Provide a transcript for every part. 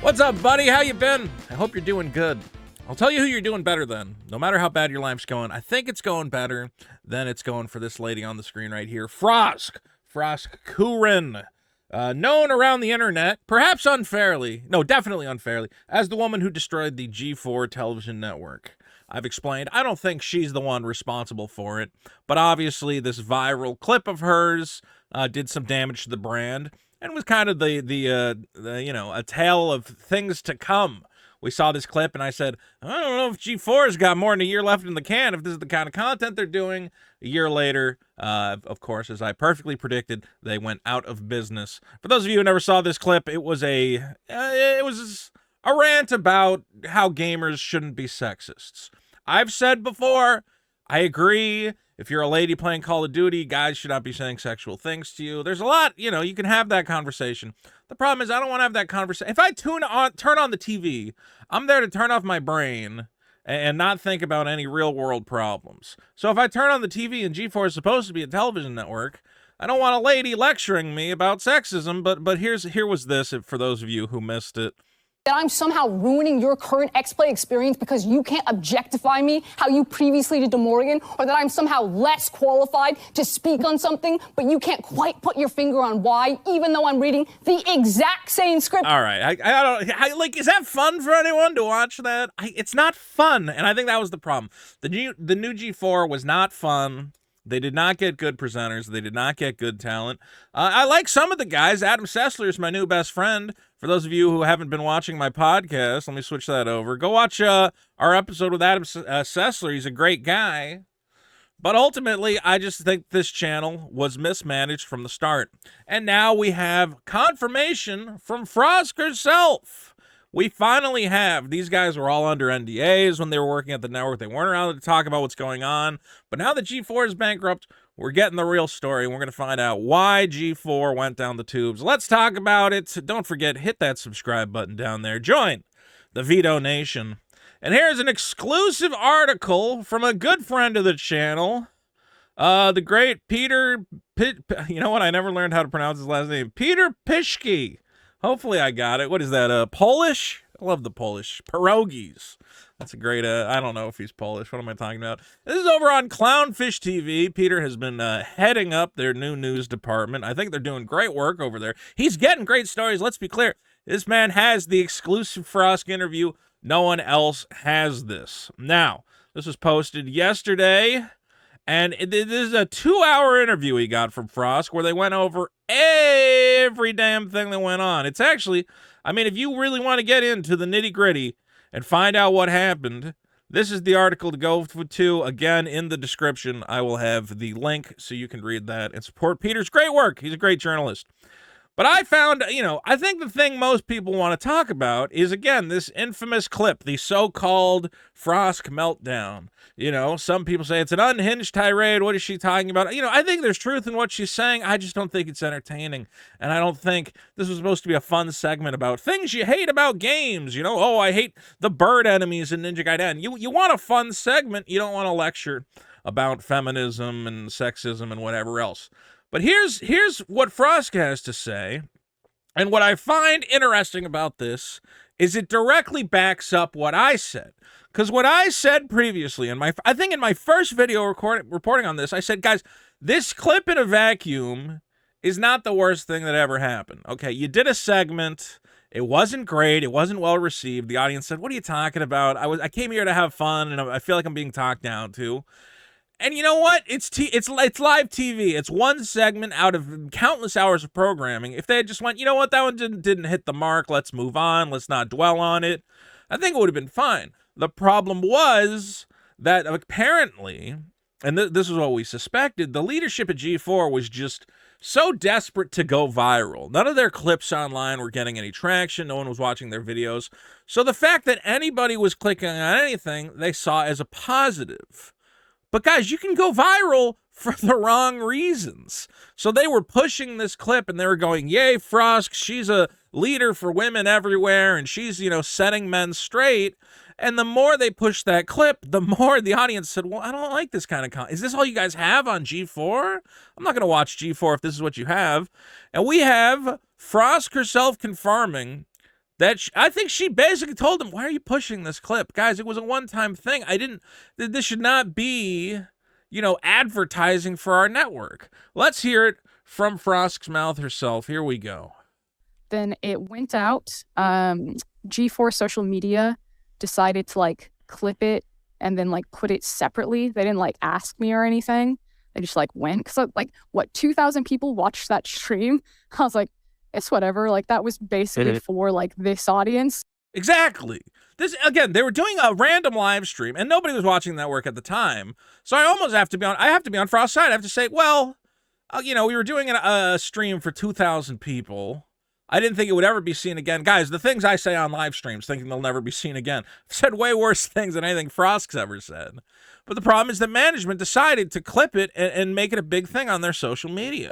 What's up, buddy? How you been? I hope you're doing good. I'll tell you who you're doing better than. No matter how bad your life's going, I think it's going better than it's going for this lady on the screen right here. Frosk Kurin. Known around the internet, perhaps unfairly, no, definitely unfairly, as the woman who destroyed the G4 television network. I've explained, I don't think she's the one responsible for it, but obviously this viral clip of hers did some damage to the brand, and was kind of a tale of things to come. We saw this clip, and I said, I don't know if G4's got more than a year left in the can, if this is the kind of content they're doing. A year later, of course, as I perfectly predicted, they went out of business. For those of you who never saw this clip, it was a rant about how gamers shouldn't be sexists. I've said before, I agree. If you're a lady playing Call of Duty, guys should not be saying sexual things to you. There's a lot, you can have that conversation. The problem is I don't want to have that conversation. If I turn on the TV, I'm there to turn off my brain and not think about any real world problems. So if I turn on the TV and G4 is supposed to be a television network, I don't want a lady lecturing me about sexism, but here was this for those of you who missed it. That I'm somehow ruining your current X-Play experience because you can't objectify me how you previously did to Morgan, or that I'm somehow less qualified to speak on something, but you can't quite put your finger on why, even though I'm reading the exact same script. All right, I don't is that fun for anyone to watch that? It's not fun, and I think that was the problem. The new G4 was not fun. They did not get good presenters. They did not get good talent. I like some of the guys. Adam Sessler is my new best friend. For those of you who haven't been watching my podcast, let me switch that over. Go watch our episode with Adam Sessler. He's a great guy. But ultimately, I just think this channel was mismanaged from the start. And now we have confirmation from Frosk herself. We finally have. These guys were all under NDAs when they were working at the network. They weren't allowed to talk about what's going on. But now that G4 is bankrupt, we're getting the real story. And we're going to find out why G4 went down the tubes. Let's talk about it. Don't forget, hit that subscribe button down there. Join the Veto Nation. And here's an exclusive article from a good friend of the channel. The great Peter... You know what? I never learned how to pronounce his last name. Peter Piszki. Hopefully I got it. What is that, Polish? I love the Polish. Pierogies. That's a great, I don't know if he's Polish. What am I talking about? This is over on Clownfish TV. Peter has been heading up their new news department. I think they're doing great work over there. He's getting great stories. Let's be clear. This man has the exclusive Frosk interview. No one else has this. Now, this was posted yesterday. And this is a 2-hour interview he got from Frosk where they went over every damn thing that went on. It's actually, I mean, if you really want to get into the nitty-gritty and find out what happened, this is the article to go to. Again, in the description, I will have the link so you can read that and support Peter's great work. He's a great journalist. But I found, I think the thing most people want to talk about is, again, this infamous clip, the so-called Frosk meltdown. Some people say it's an unhinged tirade. What is she talking about? I think there's truth in what she's saying. I just don't think it's entertaining. And I don't think this was supposed to be a fun segment about things you hate about games. Oh, I hate the bird enemies in Ninja Gaiden. You want a fun segment. You don't want to lecture about feminism and sexism and whatever else. But here's what Frosk has to say, and what I find interesting about this is it directly backs up what I said. Because what I said previously, I think in my first video reporting on this, I said, guys, this clip in a vacuum is not the worst thing that ever happened. Okay, you did a segment. It wasn't great. It wasn't well received. The audience said, what are you talking about? I came here to have fun, and I feel like I'm being talked down to. And you know what? It's live TV. It's one segment out of countless hours of programming. If they had just went, you know what, that one didn't hit the mark, let's move on, let's not dwell on it, I think it would have been fine. The problem was that apparently, and this is what we suspected, the leadership at G4 was just so desperate to go viral. None of their clips online were getting any traction. No one was watching their videos. So the fact that anybody was clicking on anything, they saw as a positive. But guys, you can go viral for the wrong reasons. So they were pushing this clip and they were going, yay, Frosk, she's a leader for women everywhere and she's, setting men straight. And the more they pushed that clip, the more the audience said, well, I don't like this kind of content. Is this all you guys have on G4? I'm not going to watch G4 if this is what you have. And we have Frosk herself confirming that I think she basically told him, why are you pushing this clip? Guys, it was a one-time thing. This should not be, advertising for our network. Let's hear it from Frosk's mouth herself. Here we go. Then it went out. G4 social media decided to like clip it and then like put it separately. They didn't like ask me or anything. They just like went. Because like, 2,000 people watched that stream? I was like, it's whatever. Like, that was basically for like this audience. Exactly. This, again, they were doing a random live stream and nobody was watching the network at the time. So I almost have to be on Frost's side. I have to say, well, we were doing a stream for 2,000 people. I didn't think it would ever be seen again. Guys, the things I say on live streams, thinking they'll never be seen again, I've said way worse things than anything Frosk's ever said. But the problem is that management decided to clip it and make it a big thing on their social media.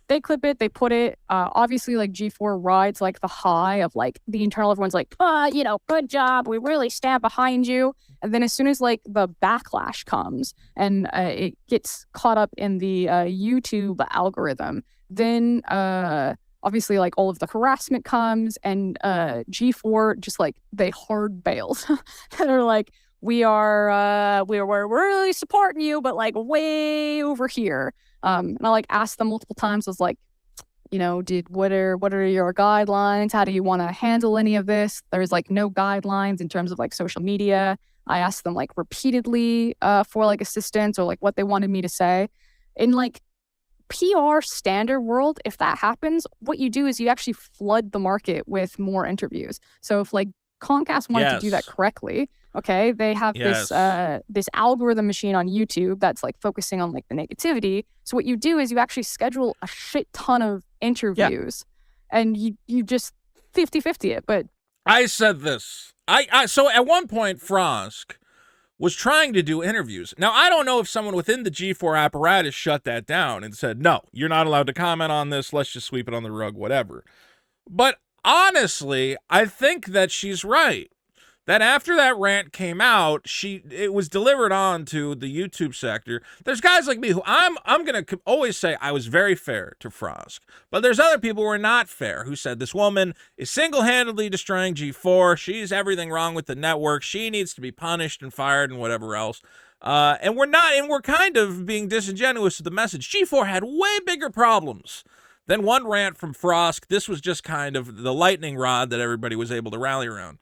They clip it, they put it, obviously like G4 rides like the high of like the internal, everyone's like, good job, we really stand behind you. And then as soon as like the backlash comes and it gets caught up in the YouTube algorithm, then obviously like all of the harassment comes and G4 just like, they hard bailed. They're like, we're really supporting you, but like way over here. And I like asked them multiple times, I was like, what are your guidelines? How do you want to handle any of this? There's like no guidelines in terms of like social media. I asked them like repeatedly for like assistance or like what they wanted me to say. In like PR standard world, if that happens, what you do is you actually flood the market with more interviews. So if like Comcast wanted to do that correctly, okay, they have this algorithm machine on YouTube that's like focusing on like the negativity. So what you do is you actually schedule a shit ton of interviews and you just 50-50 it. But I said this. So at one point Frosk was trying to do interviews. Now, I don't know if someone within the G4 apparatus shut that down and said, no, you're not allowed to comment on this. Let's just sweep it on the rug, whatever. But honestly, I think that she's right. That after that rant came out, it was delivered on to the YouTube sector. There's guys like me who I'm going to always say I was very fair to Frosk. But there's other people who are not fair, who said this woman is single-handedly destroying G4. She's everything wrong with the network. She needs to be punished and fired and whatever else. And we're kind of being disingenuous with the message. G4 had way bigger problems than one rant from Frosk. This was just kind of the lightning rod that everybody was able to rally around.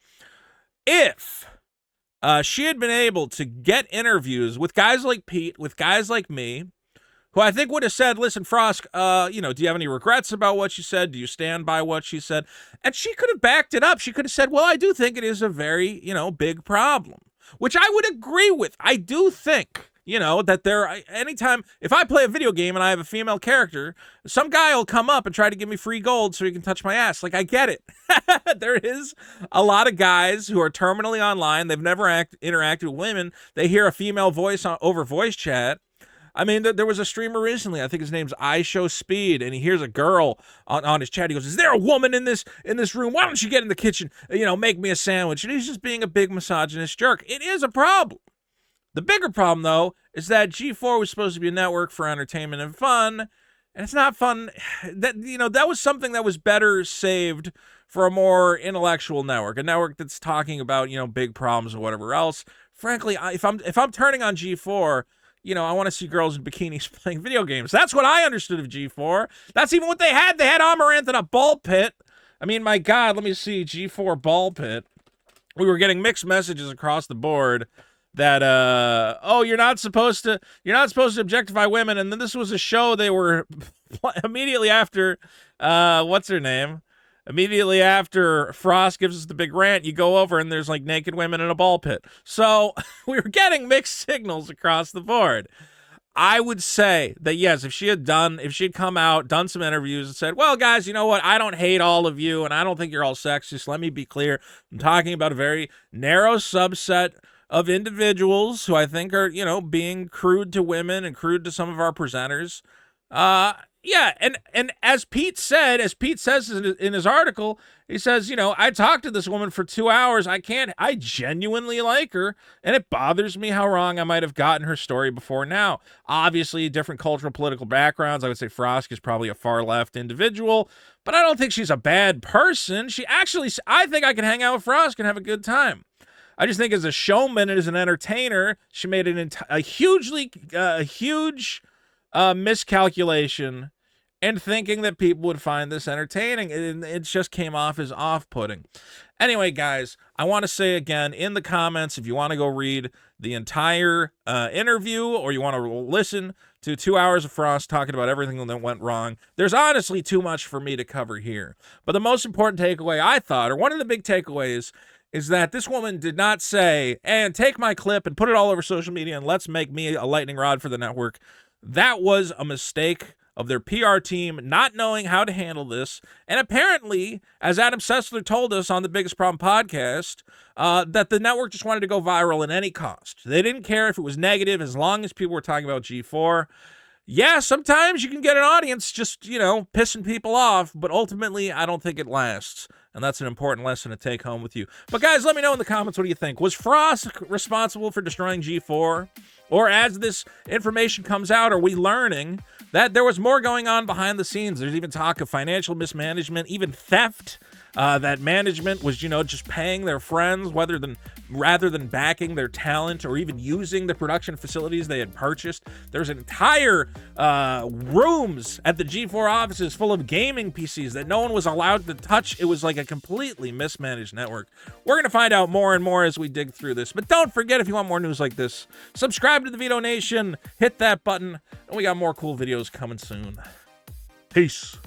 If she had been able to get interviews with guys like Pete, with guys like me, who I think would have said, listen, Frosk, do you have any regrets about what you said? Do you stand by what she said? And she could have backed it up. She could have said, well, I do think it is a very, big problem, which I would agree with. I do think, that anytime, if I play a video game and I have a female character, some guy will come up and try to give me free gold so he can touch my ass. Like, I get it. There is a lot of guys who are terminally online. They've never interacted with women. They hear a female voice over voice chat. I mean, there was a streamer recently, I think his name's iShowSpeed, and he hears a girl on his chat. He goes, is there a woman in this room? Why don't you get in the kitchen, make me a sandwich? And he's just being a big misogynist jerk. It is a problem. The bigger problem, though, is that G4 was supposed to be a network for entertainment and fun, and it's not fun. That was something that was better saved for a more intellectual network, a network that's talking about, big problems and whatever else. Frankly, if I'm turning on G4, I want to see girls in bikinis playing video games. That's what I understood of G4. That's even what they had. They had Amaranth in a ball pit. I mean, my God, let me see G4 ball pit. We were getting mixed messages across the board that you're not supposed to objectify women. And then this was a show they were immediately after what's her name? Immediately after Frost gives us the big rant, you go over and there's like naked women in a ball pit. So we were getting mixed signals across the board. I would say that yes, if she'd come out, done some interviews and said, well, guys, you know what? I don't hate all of you and I don't think you're all sexist. Let me be clear. I'm talking about a very narrow subset of individuals who I think are, being crude to women and crude to some of our presenters. Yeah, and as Pete says in his article, he says, I talked to this woman for 2 hours. I genuinely like her, and it bothers me how wrong I might have gotten her story before now. Obviously, different cultural, political backgrounds. I would say Frosk is probably a far left individual, but I don't think she's a bad person. I think I can hang out with Frosk and have a good time. I just think as a showman and as an entertainer, she made a huge miscalculation and thinking that people would find this entertaining. And it just came off as off-putting. Anyway, guys, I want to say again in the comments, if you want to go read the entire interview or you want to listen to 2 hours of Frost talking about everything that went wrong, there's honestly too much for me to cover here. But the most important takeaway I thought, or one of the big takeaways, is that this woman did not say, and take my clip and put it all over social media and let's make me a lightning rod for the network. That was a mistake of their PR team not knowing how to handle this. And apparently, as Adam Sessler told us on the Biggest Problem podcast, that the network just wanted to go viral at any cost. They didn't care if it was negative as long as people were talking about G4. Yeah, sometimes you can get an audience just, pissing people off, but ultimately, I don't think it lasts. And that's an important lesson to take home with you. But guys, let me know in the comments, what do you think? Was Frosk responsible for destroying G4? Or as this information comes out, are we learning that there was more going on behind the scenes? There's even talk of financial mismanagement, even theft, that management was, just paying their friends rather than backing their talent or even using the production facilities they had purchased. There's entire rooms at the G4 offices full of gaming PCs that no one was allowed to touch. It was like a completely mismanaged network. We're going to find out more and more as we dig through this. But don't forget, if you want more news like this, subscribe to the Veto Nation, hit that button, and we got more cool videos coming soon. Peace.